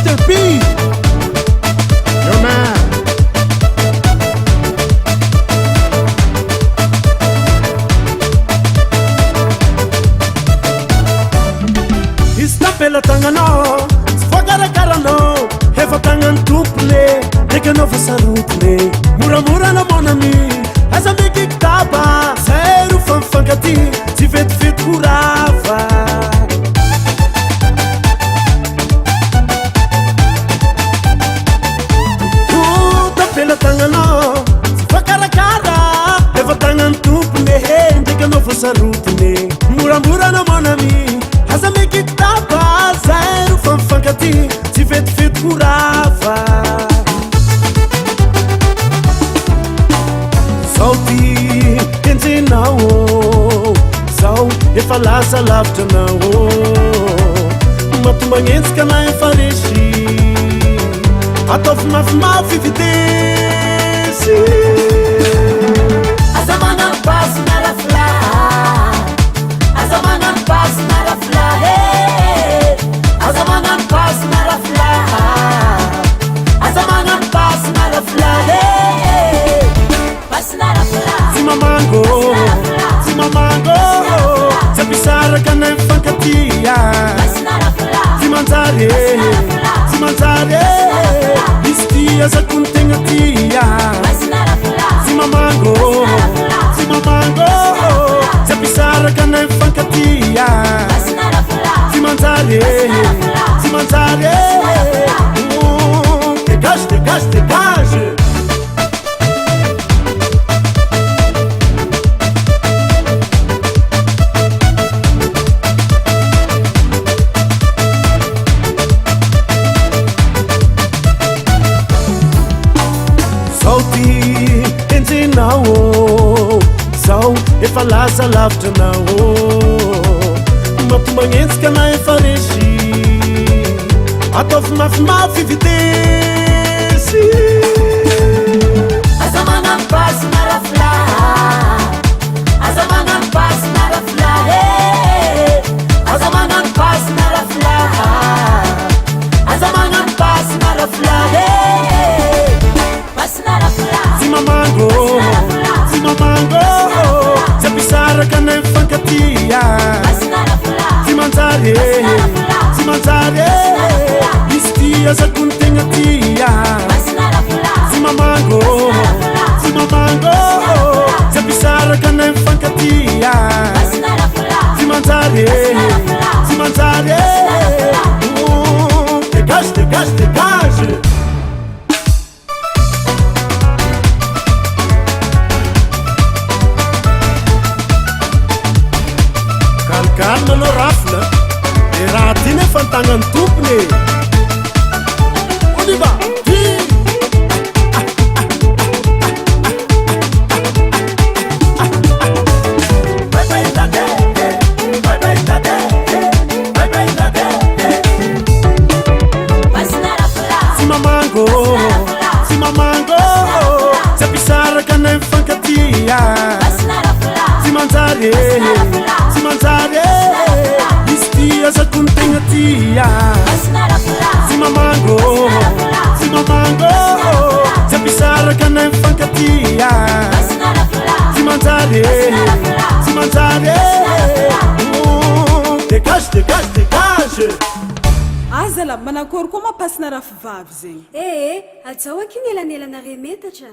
Mr. P, your man. Istapela tagnanao, tsy voakarakaranao, efa tagnany tompony, ndraiky anao fa sarotiny. Moramora na mon ami, aza meky kitaba, zay ro fa mifankaty, tsy vetivety ho rava. Tapela tagnanao, tsy voakarakara, efa tagnany tompony, ndraiky anao fa sarotiny. Moramora na mon ami, aza meky kitaba, zay ro fa mifankaty, tsy vetivety ho rava. Zao ty enjenao, zao efa lasa lavitra anao, matomba agnentsika na efa resy, ataovy mafimafy vitesy. Aza manam-pasy marafla, aza manam-pasy marafla, aza manam-pasy marafla, aza manam-pasy marafla, pasy marafla. Tsy mamango, tsy mamango, tsy ampisaraka na mifankatia. Tsy manjary, tsy manjary, misy tia zako ny tegna tia. Tsy mamango, tsy mamango, tsy ampisaraka na mifankatia. Tsy manjary, tsy manjary, dégage, dégage, dégage. Zao ty enjenao, zao efa lasa lavitra anao, matomba agnentsika na efa resy, ataovy mafimafy vitesy. Aza manam-pasy marafla, aza manam-pasy marafla, aza manam-pasy marafla, aza manam-pasy marafla, pasy marafla. Tsy mamango, tsy mamango, tsy ampisaraka na mifankatia. Tsy manjary, tsy manjary, misy tia zako ny tegna tia. Tsy mamango, tsy mamango, tsy ampisaraka na mifankatia. Tsy manjary, tsy manjary, dégage, dégage, dégage. Calme anao rafina, e raha ty nefa ny tagnany tompony. On y va. Tsy mamango, tsy mamango, tsy ampisaraka na mifankatia. Tsy manjary, tsy manjary, misy tia zako ny tegna tia. Tsy mamango, tsy mamango, tsy ampisaraka na mifankatia. Tsy manjary, tsy manjary, dégage, dégage, dégage. Aza la manakory koa mampasina rafivavy zegny. Atsao aky ny elanelana remetatra.